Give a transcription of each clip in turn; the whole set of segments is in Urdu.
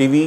TV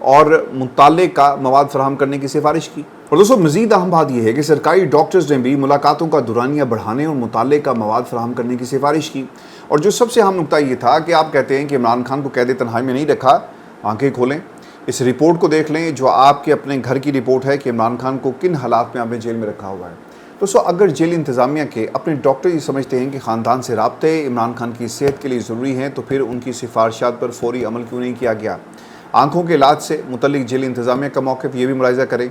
اور متعلقہ مواد فراہم کرنے کی سفارش کی۔ اور دوستوں مزید اہم بات یہ ہے کہ سرکاری ڈاکٹرز نے بھی ملاقاتوں کا دورانیہ بڑھانے اور متعلقہ مواد فراہم کرنے کی سفارش کی۔ اور جو سب سے اہم نکتہ یہ تھا کہ آپ کہتے ہیں کہ عمران خان کو قید تنہائی میں نہیں رکھا، آنکھیں کھولیں، اس رپورٹ کو دیکھ لیں جو آپ کے اپنے گھر کی رپورٹ ہے کہ عمران خان کو کن حالات میں آپ نے جیل میں رکھا ہوا ہے۔ دوستو اگر جیل انتظامیہ کے اپنے ڈاکٹر یہ سمجھتے ہیں کہ خاندان سے رابطے عمران خان کی صحت کے لیے ضروری ہیں تو پھر ان کی سفارشات پر فوری عمل کیوں نہیں کیا گیا؟ آنکھوں کے علاج سے متعلق جیل انتظامیہ کا موقف یہ بھی ملاحظہ کریں۔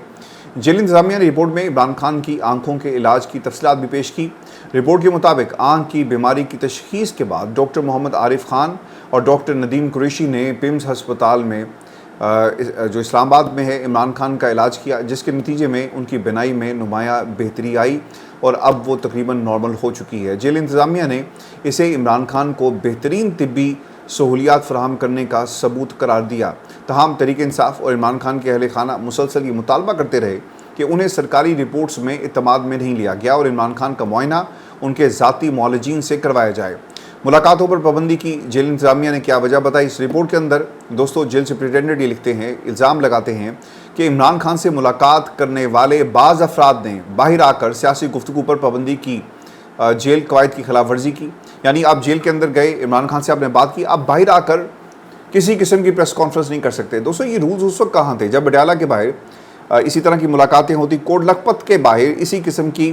جیل انتظامیہ نے رپورٹ میں عمران خان کی آنکھوں کے علاج کی تفصیلات بھی پیش کی۔ رپورٹ کے مطابق آنکھ کی بیماری کی تشخیص کے بعد ڈاکٹر محمد عارف خان اور ڈاکٹر ندیم قریشی نے پیمز ہسپتال میں جو اسلام آباد میں ہے عمران خان کا علاج کیا، جس کے نتیجے میں ان کی بینائی میں نمایاں بہتری آئی اور اب وہ تقریباً نارمل ہو چکی ہے۔ جیل انتظامیہ نے اسے عمران خان کو بہترین طبی سہولیات فراہم کرنے کا ثبوت قرار دیا۔ تاہم تحریک انصاف اور عمران خان کے اہل خانہ مسلسل یہ مطالبہ کرتے رہے کہ انہیں سرکاری رپورٹس میں اعتماد میں نہیں لیا گیا اور عمران خان کا معائنہ ان کے ذاتی معالجین سے کروایا جائے۔ ملاقاتوں پر پابندی کی جیل انتظامیہ نے کیا وجہ بتائی؟ اس رپورٹ کے اندر دوستو جیل سپرنٹینڈنٹ یہ لکھتے ہیں، الزام لگاتے ہیں کہ عمران خان سے ملاقات کرنے والے بعض افراد نے باہر آ کر سیاسی گفتگو پر پابندی کی، جیل قواعد کی خلاف ورزی کی۔ یعنی آپ جیل کے اندر گئے، عمران خان سے آپ نے بات کی، آپ باہر آ کر کسی قسم کی پریس کانفرنس نہیں کر سکتے۔ دوستو یہ رولز اس وقت کہاں تھے جب بٹیالہ کے باہر اسی طرح کی ملاقاتیں ہوتی، کوٹ لکھپت کے باہر اسی قسم کی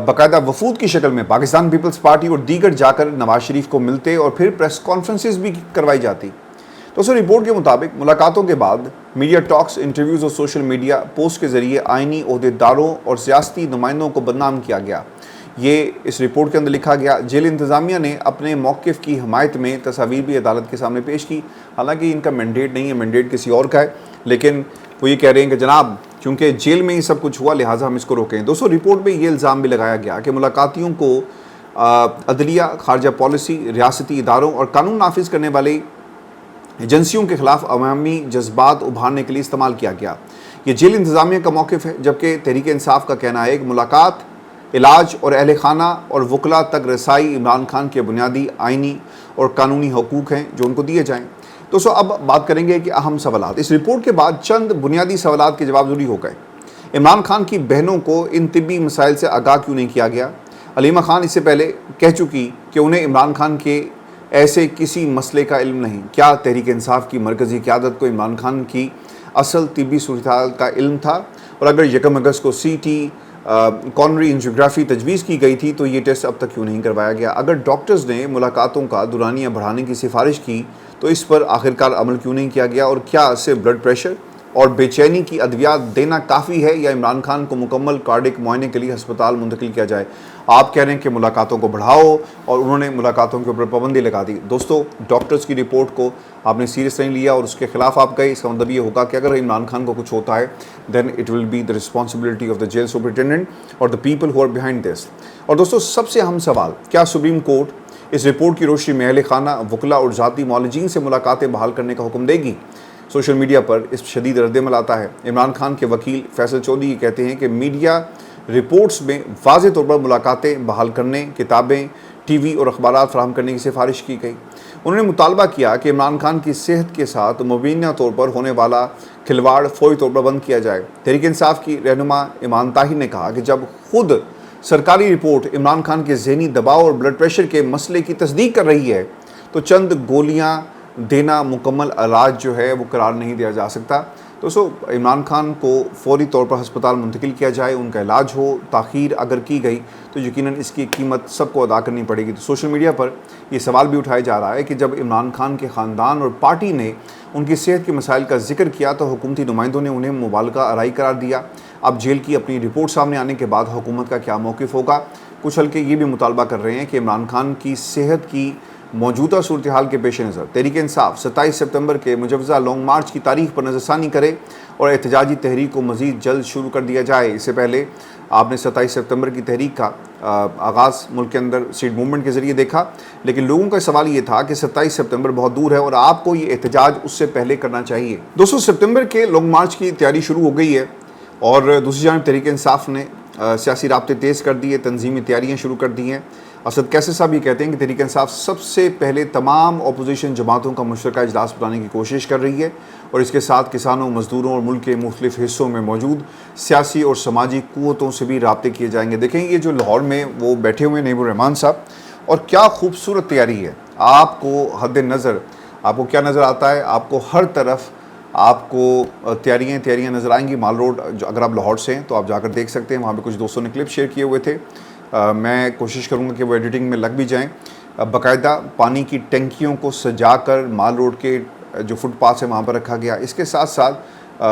باقاعدہ وفود کی شکل میں پاکستان پیپلز پارٹی اور دیگر جا کر نواز شریف کو ملتے اور پھر پریس کانفرنسز بھی کروائی جاتی۔ دوستو رپورٹ کے مطابق ملاقاتوں کے بعد میڈیا ٹاکس، انٹرویوز اور سوشل میڈیا پوسٹ کے ذریعے آئینی عہدیداروں اور سیاسی نمائندوں کو بدنام کیا گیا۔ یہ اس رپورٹ کے اندر لکھا گیا۔ جیل انتظامیہ نے اپنے موقف کی حمایت میں تصاویر بھی عدالت کے سامنے پیش کی، حالانکہ ان کا مینڈیٹ نہیں ہے، مینڈیٹ کسی اور کا ہے، لیکن وہ یہ کہہ رہے ہیں کہ جناب کیونکہ جیل میں یہ سب کچھ ہوا لہٰذا ہم اس کو روکیں۔ دوستو رپورٹ میں یہ الزام بھی لگایا گیا کہ ملاقاتیوں کو عدلیہ، خارجہ پالیسی، ریاستی اداروں اور قانون نافذ کرنے والے ایجنسیوں کے خلاف عوامی جذبات ابھارنے کے لیے استعمال کیا گیا۔ یہ جیل انتظامیہ کا موقف ہے، جبکہ تحریک انصاف کا کہنا ہے کہ ملاقات، علاج اور اہل خانہ اور وکلاء تک رسائی عمران خان کے بنیادی آئینی اور قانونی حقوق ہیں جو ان کو دیے جائیں۔ دوستو اب بات کریں گے کہ اہم سوالات۔ اس رپورٹ کے بعد چند بنیادی سوالات کے جواب ضروری ہو گئے۔ عمران خان کی بہنوں کو ان طبی مسائل سے آگاہ کیوں نہیں کیا گیا؟ علیمہ خان اس سے پہلے کہہ چکی کہ انہیں عمران خان کے ایسے کسی مسئلے کا علم نہیں۔ کیا تحریک انصاف کی مرکزی قیادت کو عمران خان کی اصل طبی صورتحال کا علم تھا؟ اور اگر 1 اگست کو سی ٹی کارنری انجیوگرافی تجویز کی گئی تھی تو یہ ٹیسٹ اب تک کیوں نہیں کروایا گیا؟ اگر ڈاکٹرز نے ملاقاتوں کا دورانیہ بڑھانے کی سفارش کی تو اس پر آخرکار عمل کیوں نہیں کیا گیا؟ اور کیا صرف بلڈ پریشر اور بے چینی کی ادویات دینا کافی ہے یا عمران خان کو مکمل کارڈک معائنے کے لیے ہسپتال منتقل کیا جائے؟ آپ کہہ رہے ہیں کہ ملاقاتوں کو بڑھاؤ اور انہوں نے ملاقاتوں کے اوپر پابندی لگا دی۔ دوستو ڈاکٹرز کی رپورٹ کو آپ نے سیریس نہیں لیا اور اس کے خلاف آپ گئے، اس کا مطلب یہ ہوگا کہ اگر عمران خان کو کچھ ہوتا ہے then it will be the responsibility of the jail superintendent اور the people who are behind this. اور دوستو سب سے اہم سوال، کیا سپریم کورٹ اس رپورٹ کی روشنی میں اہل خانہ، وکلاء اور ذاتی معالجین سے ملاقاتیں بحال کرنے کا حکم دے گی؟ سوشل میڈیا پر اس شدید رد عمل آتا ہے۔ عمران خان کے وکیل فیصل چودھری یہ کہتے ہیں کہ میڈیا رپورٹس میں واضح طور پر ملاقاتیں بحال کرنے، کتابیں، ٹی وی اور اخبارات فراہم کرنے کی سفارش کی گئی۔ انہوں نے مطالبہ کیا کہ عمران خان کی صحت کے ساتھ مبینہ طور پر ہونے والا کھلواڑ فوری طور پر بند کیا جائے۔ تحریک انصاف کی رہنما ایمان طاہر نے کہا کہ جب خود سرکاری رپورٹ عمران خان کے ذہنی دباؤ اور بلڈ پریشر کے مسئلے کی تصدیق کر رہی ہے تو چند گولیاں دینا مکمل علاج جو ہے وہ قرار نہیں دیا جا سکتا۔ دوستو عمران خان کو فوری طور پر ہسپتال منتقل کیا جائے، ان کا علاج ہو۔ تاخیر اگر کی گئی تو یقیناً اس کی قیمت سب کو ادا کرنی پڑے گی۔ تو سوشل میڈیا پر یہ سوال بھی اٹھایا جا رہا ہے کہ جب عمران خان کے خاندان اور پارٹی نے ان کی صحت کے مسائل کا ذکر کیا تو حکومتی نمائندوں نے انہیں مبالغہ آرائی قرار دیا۔ اب جیل کی اپنی رپورٹ سامنے آنے کے بعد حکومت کا کیا موقف ہوگا؟ کچھ حلقے یہ بھی مطالبہ کر رہے ہیں کہ عمران خان کی صحت کی موجودہ صورتحال کے پیش نظر تحریک انصاف 27 سپتمبر کے مجوزہ لانگ مارچ کی تاریخ پر نظر ثانی کرے اور احتجاجی تحریک کو مزید جلد شروع کر دیا جائے۔ اس سے پہلے آپ نے 27 سپتمبر کی تحریک کا آغاز ملک کے اندر اسٹریٹ موومنٹ کے ذریعے دیکھا، لیکن لوگوں کا سوال یہ تھا کہ 27 سپتمبر بہت دور ہے اور آپ کو یہ احتجاج اس سے پہلے کرنا چاہیے۔ 2 سپتمبر کے لانگ مارچ کی تیاری شروع ہو گئی ہے اور دوسری جانب تحریک انصاف نے سیاسی رابطے تیز کر دیے، تنظیمی تیاریاں شروع کر دی ہیں۔ اسد کیسر صاحب یہ کہتے ہیں کہ تحریک انصاف سب سے پہلے تمام اپوزیشن جماعتوں کا مشترکہ اجلاس بلانے کی کوشش کر رہی ہے اور اس کے ساتھ کسانوں، مزدوروں اور ملک کے مختلف حصوں میں موجود سیاسی اور سماجی قوتوں سے بھی رابطے کیے جائیں گے۔ دیکھیں یہ جو لاہور میں وہ بیٹھے ہوئے نیب الرحمان صاحب، اور کیا خوبصورت تیاری ہے۔ آپ کو حد نظر آپ کو کیا نظر آتا ہے؟ آپ کو ہر طرف آپ کو تیاریاں نظر آئیں گی۔ مال روڈ اگر آپ لاہور سے ہیں تو آپ جا کر دیکھ سکتے ہیں، وہاں پہ کچھ دوستوں نے کلپ شیئر کیے ہوئے تھے، میں کوشش کروں گا کہ وہ ایڈیٹنگ میں لگ بھی جائیں۔ باقاعدہ پانی کی ٹینکیوں کو سجا کر مال روڈ کے جو فٹ پاتھ ہے وہاں پر رکھا گیا۔ اس کے ساتھ ساتھ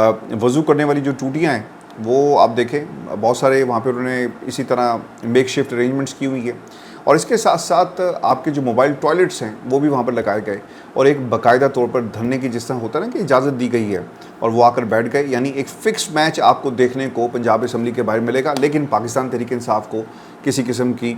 وضو کرنے والی جو ٹوٹیاں ہیں وہ آپ دیکھیں بہت سارے وہاں پہ انہوں نے اسی طرح میک شفٹ ارینجمنٹس کی ہوئی ہے، اور اس کے ساتھ ساتھ آپ کے جو موبائل ٹوائلٹس ہیں وہ بھی وہاں پر لگائے گئے، اور ایک باقاعدہ طور پر دھرنے کی جس طرح ہوتا ہے نا کہ اجازت دی گئی ہے اور وہ آ کر بیٹھ گئے، یعنی ایک فکس میچ آپ کو دیکھنے کو پنجاب اسمبلی کے باہر ملے گا، لیکن پاکستان تحریک انصاف کو کسی قسم کی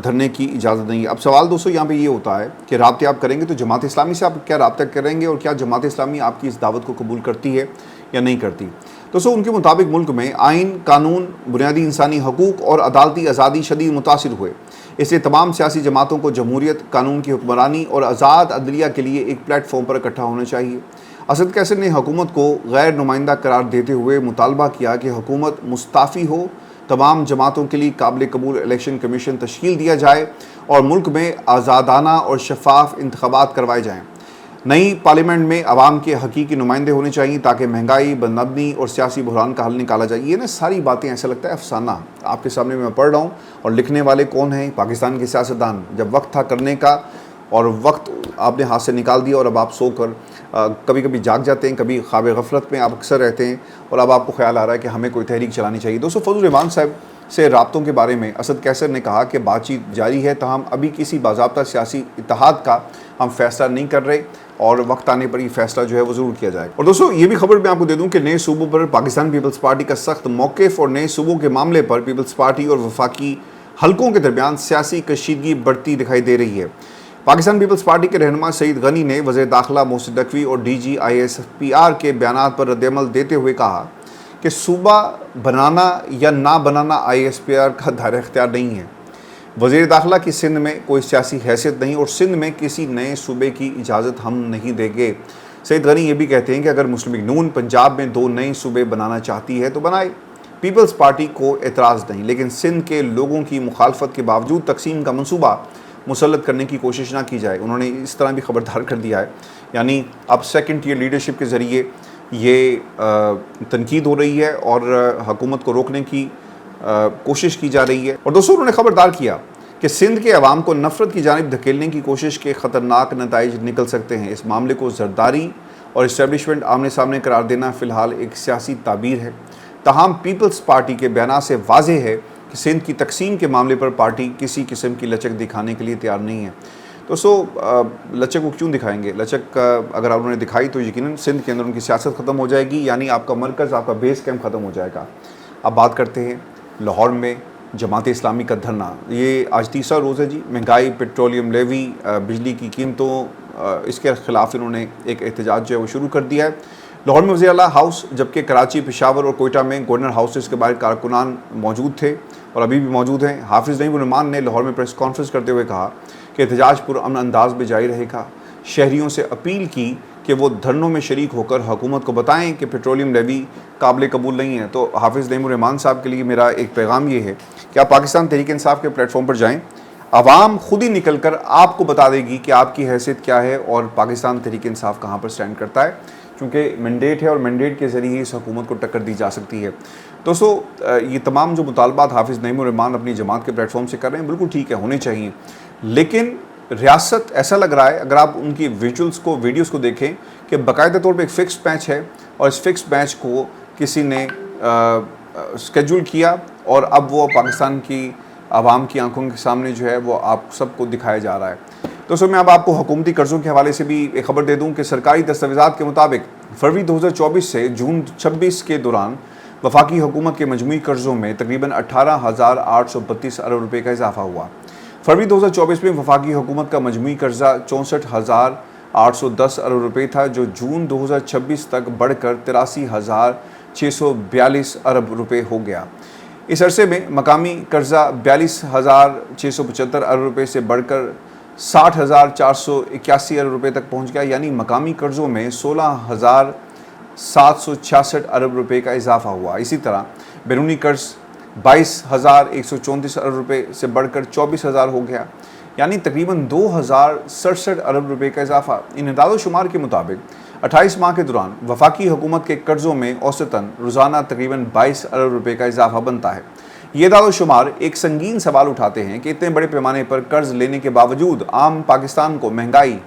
دھرنے کی اجازت نہیں ہے۔ اب سوال دوستو یہاں پہ یہ ہوتا ہے کہ رابطے آپ کریں گے تو جماعت اسلامی سے آپ کیا رابطہ کریں گے، اور کیا جماعت اسلامی آپ کی اس دعوت کو قبول کرتی ہے یا نہیں کرتی؟ دوستو ان کے مطابق ملک میں آئین، قانون، بنیادی انسانی حقوق اور عدالتی آزادی شدید متاثر ہوئے، اس لیے تمام سیاسی جماعتوں کو جمہوریت، قانون کی حکمرانی اور آزاد عدلیہ کے لیے ایک پلیٹ فارم پر اکٹھا ہونا چاہیے۔ اسد کیسر نے حکومت کو غیر نمائندہ قرار دیتے ہوئے مطالبہ کیا کہ حکومت مستعفی ہو، تمام جماعتوں کے لیے قابل قبول الیکشن کمیشن تشکیل دیا جائے اور ملک میں آزادانہ اور شفاف انتخابات کروائے جائیں۔ نئی پارلیمنٹ میں عوام کے حقیقی نمائندے ہونے چاہیے تاکہ مہنگائی، بدامنی اور سیاسی بحران کا حل نکالا جائے۔ یہ نا ساری باتیں ایسا لگتا ہے افسانہ آپ کے سامنے میں پڑھ رہا ہوں، اور لکھنے والے کون ہیں؟ پاکستان کے سیاستدان۔ جب وقت تھا کرنے کا اور وقت آپ نے ہاتھ سے نکال دیا، اور اب آپ سو کر کبھی کبھی جاگ جاتے ہیں، کبھی خواب غفلت میں آپ اکثر رہتے ہیں، اور اب آپ کو خیال آ رہا ہے کہ ہمیں کوئی تحریک چلانی چاہیے۔ دوستو فضل الرحمان صاحب سے رابطوں کے بارے میں اسد کیسر نے کہا کہ بات چیت جاری ہے، تاہم ابھی کسی باضابطہ سیاسی اتحاد کا ہم فیصلہ نہیں کر رہے، اور وقت آنے پر یہ فیصلہ جو ہے وہ ضرور کیا جائے گا۔ اور دوستو یہ بھی خبر میں آپ کو دے دوں کہ نئے صوبوں پر پاکستان پیپلز پارٹی کا سخت موقف، اور نئے صوبوں کے معاملے پر پیپلز پارٹی اور وفاقی حلقوں کے درمیان سیاسی کشیدگی بڑھتی دکھائی دے رہی ہے۔ پاکستان پیپلز پارٹی کے رہنما سعید غنی نے وزیر داخلہ محسن نقوی اور D G I S P R کے بیانات پر رد عمل دیتے ہوئے کہا کہ صوبہ بنانا یا نہ بنانا آئی ایس پی آر کا دائرہ اختیار نہیں ہے۔ وزیر داخلہ کی سندھ میں کوئی سیاسی حیثیت نہیں، اور سندھ میں کسی نئے صوبے کی اجازت ہم نہیں دیں گے۔ سعید غنی یہ بھی کہتے ہیں کہ اگر مسلم لیگ نون پنجاب میں 2 نئے صوبے بنانا چاہتی ہے تو بنائے، پیپلز پارٹی کو اعتراض نہیں، لیکن سندھ کے لوگوں کی مخالفت کے باوجود تقسیم کا منصوبہ مسلط کرنے کی کوشش نہ کی جائے۔ انہوں نے اس طرح بھی خبردار کر دیا ہے، یعنی اب سیکنڈ ٹیئر لیڈرشپ کے ذریعے یہ تنقید ہو رہی ہے اور حکومت کو روکنے کی کوشش کی جا رہی ہے۔ اور دوستوں انہوں نے خبردار کیا کہ سندھ کے عوام کو نفرت کی جانب دھکیلنے کی کوشش کے خطرناک نتائج نکل سکتے ہیں۔ اس معاملے کو زرداری اور اسٹیبلشمنٹ آمنے سامنے قرار دینا فی الحال ایک سیاسی تعبیر ہے، تاہم پیپلز پارٹی کے بیانات سے واضح ہے کہ سندھ کی تقسیم کے معاملے پر پارٹی کسی قسم کی لچک دکھانے کے لیے تیار نہیں ہے۔ دوستو لچک وہ کیوں دکھائیں گے؟ لچک اگر انہوں نے دکھائی تو یقیناً سندھ کے اندر ان کی سیاست ختم ہو جائے گی، یعنی آپ کا مرکز، آپ کا بیس کیمپ ختم ہو جائے گا۔ اب بات کرتے ہیں لاہور میں جماعت اسلامی کا دھرنا۔ یہ آج تیسرا روز ہے جی۔ مہنگائی، پیٹرولیم لیوی، بجلی کی قیمتوں، اس کے خلاف انہوں نے ایک احتجاج جو ہے وہ شروع کر دیا ہے۔ لاہور میں وزیر اعلیٰ ہاؤس، جبکہ کراچی، پشاور اور کوئٹہ میں گورنر ہاؤسز کے باہر کارکنان موجود تھے اور ابھی بھی موجود ہیں۔ حافظ نعیم الرحمان نے لاہور میں پریس کانفرنس کرتے ہوئے کہا کہ احتجاج پرامن انداز میں جاری رہے گا۔ شہریوں سے اپیل کی کہ وہ دھرنوں میں شریک ہو کر حکومت کو بتائیں کہ پیٹرولیم لیوی قابل قبول نہیں ہے۔ تو حافظ نعیم الرحمان صاحب کے لیے میرا ایک پیغام یہ ہے کہ آپ پاکستان تحریک انصاف کے پلیٹ فارم پر جائیں، عوام خود ہی نکل کر آپ کو بتا دے گی کہ آپ کی حیثیت کیا ہے اور پاکستان تحریک انصاف کہاں پر سٹینڈ کرتا ہے، کیونکہ مینڈیٹ ہے اور مینڈیٹ کے ذریعے اس حکومت کو ٹکر دی جا سکتی ہے۔ دوستو یہ تمام جو مطالبات حافظ نعیم الرحمان اپنی جماعت کے پلیٹ فارم سے کر رہے ہیں بالکل ٹھیک ہے، ہونے چاہیے، لیکن ریاست ایسا لگ رہا ہے اگر آپ ان کی ویڈیوز کو دیکھیں کہ باقاعدہ طور پہ ایک فکس میچ ہے، اور اس فکس میچ کو کسی نے اسکیجول کیا اور اب وہ پاکستان کی عوام کی آنکھوں کے سامنے جو ہے وہ آپ سب کو دکھایا جا رہا ہے۔ دوستوں میں اب آپ کو حکومتی قرضوں کے حوالے سے بھی ایک خبر دے دوں کہ سرکاری دستاویزات کے مطابق فروری 2024 سے جون 26 کے دوران وفاقی حکومت کے مجموعی قرضوں میں تقریباً 18,832 ارب روپے کا اضافہ ہوا۔ فروری 2024 میں وفاقی حکومت کا مجموعی قرضہ 64,810 ارب روپے تھا، جو جون 2026 تک بڑھ کر 83,642 ارب روپے ہو گیا۔ اس عرصے میں مقامی قرضہ 42,675 ارب روپے سے بڑھ کر 60,481 ارب روپے تک پہنچ گیا، یعنی مقامی قرضوں میں 16,766 ارب روپے کا اضافہ ہوا۔ اسی طرح بیرونی قرض 22,134 ارب روپے سے بڑھ کر 24,000 ہو گیا، یعنی تقریباً 2,067 ارب روپے کا اضافہ۔ ان اعداد و شمار کے مطابق 28 ماہ کے دوران وفاقی حکومت کے قرضوں میں اوسطاً روزانہ تقریباً 22 ارب روپے کا اضافہ بنتا ہے۔ یہ اعداد و شمار ایک سنگین سوال اٹھاتے ہیں کہ اتنے بڑے پیمانے پر قرض لینے کے باوجود عام پاکستان کو مہنگائی،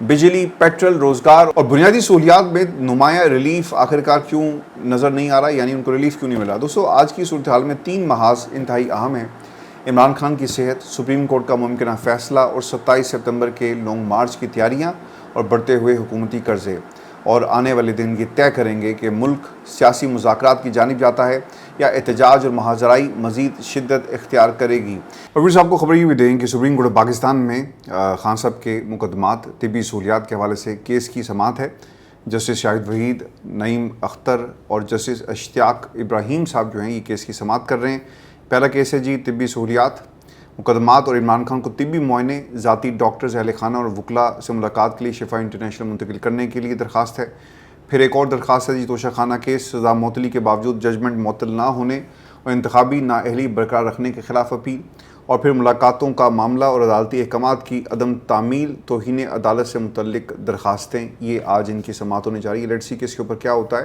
بجلی، پیٹرول، روزگار اور بنیادی سہولیات میں نمایاں ریلیف آخرکار کیوں نظر نہیں آ رہا، یعنی ان کو ریلیف کیوں نہیں ملا۔ دوستو، آج کی صورتحال میں 3 محاذ انتہائی اہم ہیں: عمران خان کی صحت، سپریم کورٹ کا ممکنہ فیصلہ اور 27 ستمبر کے لانگ مارچ کی تیاریاں اور بڑھتے ہوئے حکومتی قرضے۔ اور آنے والے دن یہ طے کریں گے کہ ملک سیاسی مذاکرات کی جانب جاتا ہے یا احتجاج اور مہاجرائی مزید شدت اختیار کرے گی۔ اور پھر آپ کو خبر یہ بھی دیں کہ سپریم کورٹ پاکستان میں خان صاحب کے مقدمات، طبی سہولیات کے حوالے سے کیس کی سماعت ہے۔ جسٹس شاہد وحید، نعیم اختر اور جسٹس اشتیاق ابراہیم صاحب جو ہیں یہ کیس کی سماعت کر رہے ہیں۔ پہلا کیس ہے جی طبی سہولیات، مقدمات اور عمران خان کو طبی معائنے، ذاتی ڈاکٹرز، اہل خانہ اور وکلاء سے ملاقات کے لیے شفا انٹرنیشنل منتقل کرنے کے لیے درخواست ہے۔ پھر ایک اور درخواست ہے جی توشہ خانہ کیس، سزا معطلی کے باوجود ججمنٹ معطل نہ ہونے اور انتخابی نااہلی برقرار رکھنے کے خلاف اپیل۔ اور پھر ملاقاتوں کا معاملہ اور عدالتی احکامات کی عدم تعمیل، توہین عدالت سے متعلق درخواستیں، یہ آج ان کی سماعت ہونے جا رہی ہے۔ لیٹس سی کہ اس کے اوپر کیا ہوتا ہے۔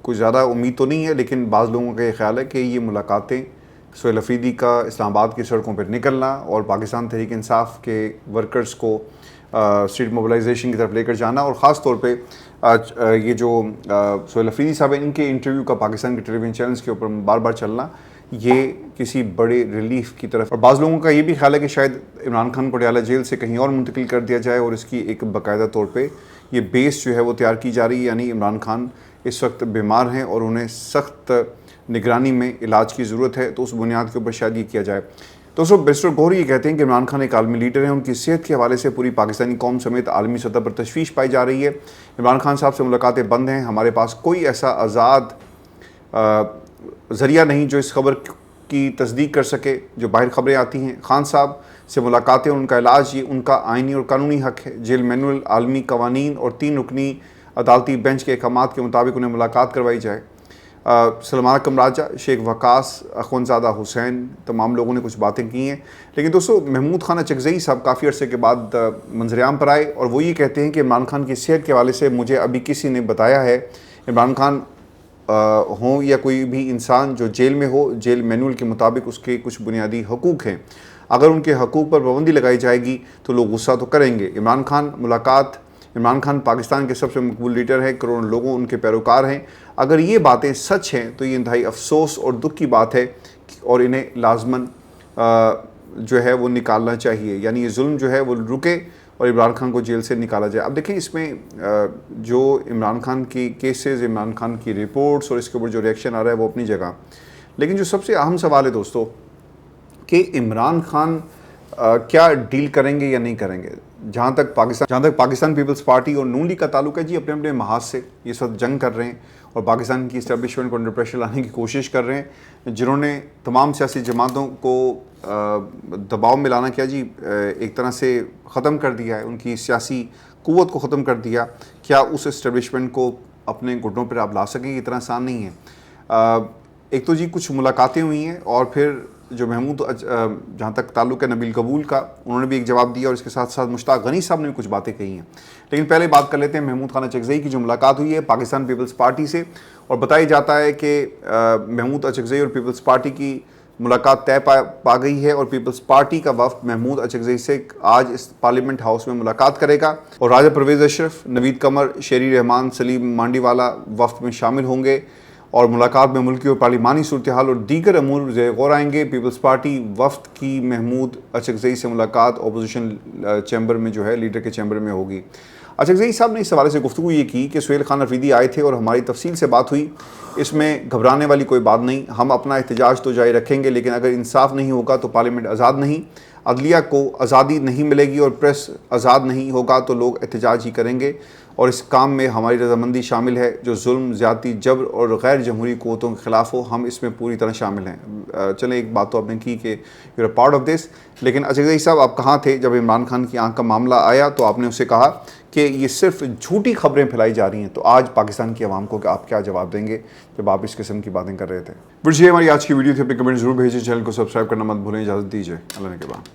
کوئی زیادہ امید تو نہیں ہے، لیکن بعض لوگوں کا یہ خیال ہے کہ یہ ملاقاتیں سہیل افریدی کا اسلام آباد کی سڑکوں پر نکلنا اور پاکستان تحریک انصاف کے ورکرز کو اسٹریٹ موبلائزیشن کی طرف لے کر جانا، اور خاص طور پہ یہ جو سہیل افریدی صاحب ہیں ان کے انٹرویو کا پاکستان کے ٹیلی ویژن چینلز کے اوپر بار بار چلنا، یہ کسی بڑے ریلیف کی طرف۔ اور بعض لوگوں کا یہ بھی خیال ہے کہ شاید عمران خان کو ڈیالہ جیل سے کہیں اور منتقل کر دیا جائے، اور اس کی ایک باقاعدہ طور پہ یہ بیس جو ہے وہ تیار کی جا رہی ہے، یعنی عمران خان اس وقت بیمار ہیں اور انہیں سخت نگرانی میں علاج کی ضرورت ہے، تو اس بنیاد کے اوپر شاید یہ کیا جائے۔ دوستو، بیرسٹر گوہر یہ کہتے ہیں کہ عمران خان ایک عالمی لیڈر ہیں، ان کی صحت کے حوالے سے پوری پاکستانی قوم سمیت عالمی سطح پر تشویش پائی جا رہی ہے۔ عمران خان صاحب سے ملاقاتیں بند ہیں، ہمارے پاس کوئی ایسا آزاد ذریعہ نہیں جو اس خبر کی تصدیق کر سکے جو باہر خبریں آتی ہیں۔ خان صاحب سے ملاقاتیں اور ان کا علاج یہ ان کا آئینی اور قانونی حق ہے۔ جیل مینول، عالمی قوانین اور 3 رکنی عدالتی بینچ کے احکامات کے مطابق انہیں ملاقات کروائی جائے۔ سلمان اکرم راجہ، شیخ وقاص، اخونزادہ حسین، تمام لوگوں نے کچھ باتیں کی ہیں، لیکن دوستو محمود خان اچکزئی صاحب کافی عرصے کے بعد منظر عام پر آئے اور وہ یہ کہتے ہیں کہ عمران خان کی صحت کے حوالے سے مجھے ابھی کسی نے بتایا ہے، عمران خان ہوں یا کوئی بھی انسان جو جیل میں ہو، جیل مینول کے مطابق اس کے کچھ بنیادی حقوق ہیں، اگر ان کے حقوق پر پابندی لگائی جائے گی تو لوگ غصہ تو کریں گے۔ عمران خان پاکستان کے سب سے مقبول لیڈر ہیں، کروڑوں لوگوں ان کے پیروکار ہیں۔ اگر یہ باتیں سچ ہیں تو یہ انتہائی افسوس اور دکھ کی بات ہے، اور انہیں لازماً جو ہے وہ نکالنا چاہیے، یعنی یہ ظلم جو ہے وہ رکے اور عمران خان کو جیل سے نکالا جائے۔ اب دیکھیں اس میں جو عمران خان کی کیسز، عمران خان کی رپورٹس اور اس کے اوپر جو ریئیکشن آ رہا ہے وہ اپنی جگہ، لیکن جو سب سے اہم سوال ہے دوستو کہ عمران خان کیا ڈیل کریں گے یا نہیں کریں گے۔ جہاں تک پاکستان پیپلز پارٹی اور نون لیگ کا تعلق ہے جی، اپنے اپنے محاذ سے یہ سب جنگ کر رہے ہیں اور پاکستان کی اسٹیبلشمنٹ کو انڈر پریشر لانے کی کوشش کر رہے ہیں، جنہوں نے تمام سیاسی جماعتوں کو دباؤ میں لانا کیا جی ایک طرح سے ختم کر دیا ہے، ان کی سیاسی قوت کو ختم کر دیا۔ کیا اس اسٹیبلشمنٹ کو اپنے گھٹنوں پر آپ لا سکیں؟ یہ اتنا آسان نہیں ہے۔ ایک تو جی کچھ ملاقاتیں ہوئی ہیں، اور پھر جو محمود جہاں تک تعلق ہے نبیل قبول کا، انہوں نے بھی ایک جواب دیا، اور اس کے ساتھ ساتھ مشتاق غنی صاحب نے بھی کچھ باتیں کہی ہیں۔ لیکن پہلے بات کر لیتے ہیں محمود خان اچکزئی کی جو ملاقات ہوئی ہے پاکستان پیپلز پارٹی سے، اور بتائی جاتا ہے کہ محمود اچکزئی اور پیپلز پارٹی کی ملاقات طے پا گئی ہے، اور پیپلز پارٹی کا وفد محمود اچکزئی سے آج اس پارلیمنٹ ہاؤس میں ملاقات کرے گا، اور راجہ پرویز اشرف، نوید قمر، شیری رحمان، سلیم مانڈی والا وفد میں شامل ہوں گے، اور ملاقات میں ملکی اور پارلیمانی صورتحال اور دیگر امور زیر غور آئیں گے۔ پیپلز پارٹی وفد کی محمود اچکزئی سے ملاقات اپوزیشن چیمبر میں جو ہے لیڈر کے چیمبر میں ہوگی۔ اچکزئی صاحب نے اس حوالے سے گفتگو یہ کی کہ سہیل خان افریدی آئے تھے اور ہماری تفصیل سے بات ہوئی، اس میں گھبرانے والی کوئی بات نہیں، ہم اپنا احتجاج تو جاری رکھیں گے، لیکن اگر انصاف نہیں ہوگا تو پارلیمنٹ آزاد نہیں، عدلیہ کو آزادی نہیں ملے گی اور پریس آزاد نہیں ہوگا تو لوگ احتجاج ہی کریں گے، اور اس کام میں ہماری رضامندی شامل ہے. جو ظلم، زیادتی، جبر اور غیر جمہوری قوتوں کے خلاف ہو، ہم اس میں پوری طرح شامل ہیں. چلیں ایک بات تو آپ نے کی کہ you are part of this, لیکن اچھا صاحب آپ کہاں تھے جب عمران خان کی آنکھ کا معاملہ آیا؟ تو آپ نے اسے کہا کہ یہ صرف جھوٹی خبریں پھیلائی جا رہی ہیں. تو آج پاکستان کی عوام کو کہ آپ کیا جواب دیں گے جب آپ اس قسم کی باتیں کر رہے تھے؟ یہ ہماری آج کی ویڈیو تھی. اپنے کمنٹ ضرور بھیجیں. چینل کو سبسکرائب کرنا مت بھولیں. اجازت دیجیے. اللہ نے کے بعد.